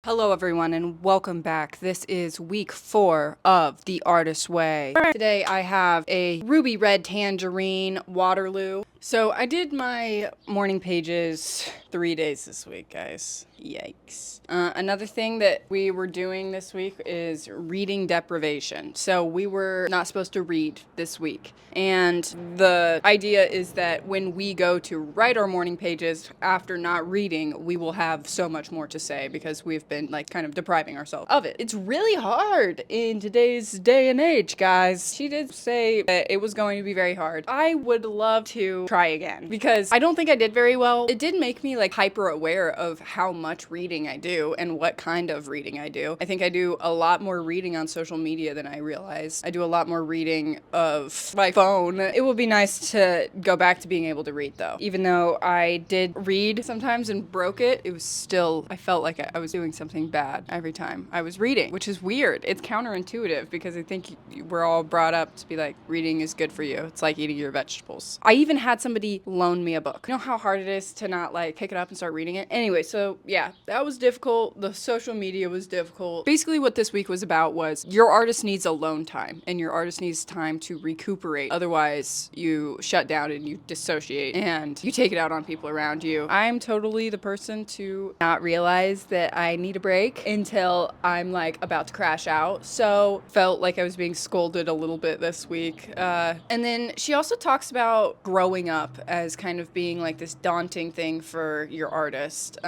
Hello everyone and welcome back. This is week 4 of The Artist's Way. Today I have a ruby red tangerine Waterloo. So I did my morning pages 3 days this week, guys. Yikes. Another thing that we were doing this week is reading deprivation. So we were not supposed to read this week. And the idea is that when we go to write our morning pages after not reading, we will have so much more to say because we've been kind of depriving ourselves of it. It's really hard in today's day and age, guys. She did say that it was going to be very hard. I would love to try again because I don't think I did very well. It did make me hyper aware of how much reading I do and what kind of reading I do. I think I do a lot more reading on social media than I realized. I do a lot more reading of my phone. It would be nice to go back to being able to read though. Even though I did read sometimes and broke it, it was still, I felt like I was doing something bad every time I was reading, which is weird. It's counterintuitive because I think we're all brought up to be like, reading is good for you. It's like eating your vegetables. I even had somebody loan me a book. You know how hard it is to not pick it up and start reading it? Anyway, so yeah, that was difficult. The social media was difficult. Basically what this week was about was your artist needs alone time and your artist needs time to recuperate. Otherwise you shut down and you dissociate and you take it out on people around you. I'm totally the person to not realize that I need a break until I'm about to crash out. So felt like I was being scolded a little bit this week. And then she also talks about growing up as kind of being this daunting thing for your artist.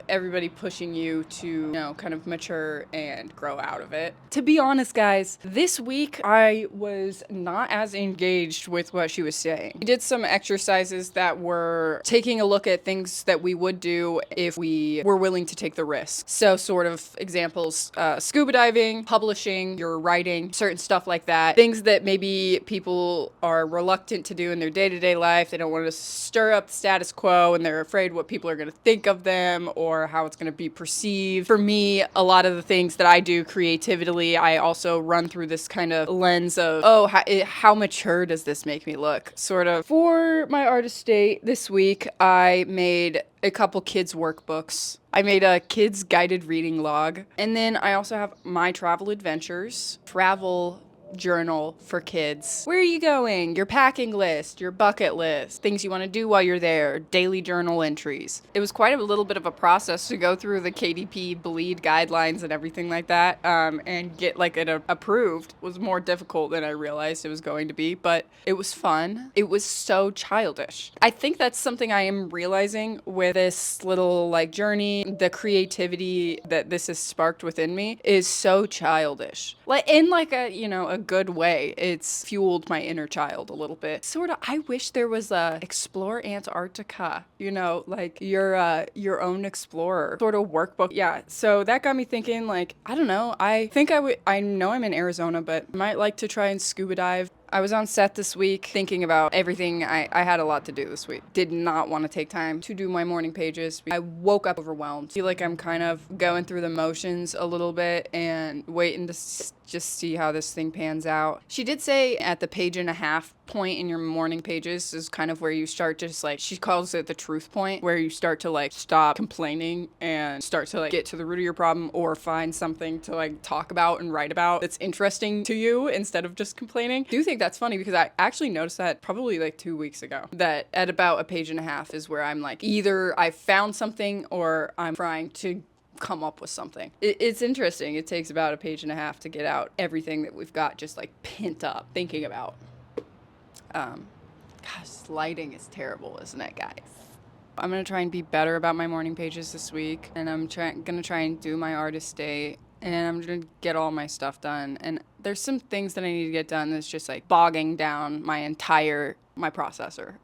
Everybody pushing you to, kind of mature and grow out of it. To be honest, guys, this week I was not as engaged with what she was saying. We did some exercises that were taking a look at things that we would do if we were willing to take the risk. So sort of examples, scuba diving, publishing, your writing, certain stuff like that. Things that maybe people are reluctant to do in their day-to-day life. They don't want to stir up the status quo and they're afraid what people are going to think of them or how it's going to be perceived. For me, a lot of the things that I do creatively, I also run through this kind of lens of, oh, how mature does this make me look? Sort of. For my artist day this week, I made a couple kids' workbooks. I made a kids' guided reading log. And then I also have my travel adventures, travel journal for kids. Where are you going? Your packing list, your bucket list, things you want to do while you're there, daily journal entries. It was quite a little bit of a process to go through the KDP bleed guidelines and everything like that, and get it approved. It was more difficult than I realized it was going to be, but it was fun. It was so childish. I think that's something I am realizing with this little journey. The creativity that this has sparked within me is so childish. In a good way. It's fueled my inner child a little bit. Sort of, I wish there was a Explore Antarctica, your own explorer sort of workbook. Yeah, so that got me thinking, I don't know, I know I'm in Arizona, but I might like to try and scuba dive. I was on set this week thinking about everything. I had a lot to do this week. Did not want to take time to do my morning pages. I woke up overwhelmed. Feel like I'm kind of going through the motions a little bit and waiting to just see how this thing pans out. She did say at the page and a half point in your morning pages is kind of where you start to she calls it the truth point, where you start to stop complaining and start to get to the root of your problem or find something to talk about and write about that's interesting to you instead of just complaining. I do think that's funny because I actually noticed that probably 2 weeks ago, that at about a page and a half is where I'm either I found something or I'm trying to come up with something. It's interesting. It takes about a page and a half to get out everything that we've got just pent up thinking about. Gosh, lighting is terrible, isn't it, guys? I'm going to try and be better about my morning pages this week, and I'm going to try and do my artist day, and I'm going to get all my stuff done. And there's some things that I need to get done that's just bogging down my processor.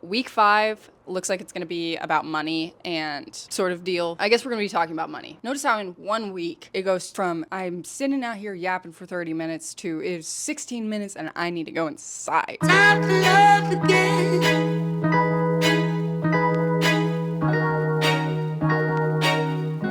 Week 5 looks like it's going to be about money and sort of deal. I guess we're going to be talking about money. Notice how in 1 week it goes from I'm sitting out here yapping for 30 minutes to it's 16 minutes and I need to go inside. Time to love again.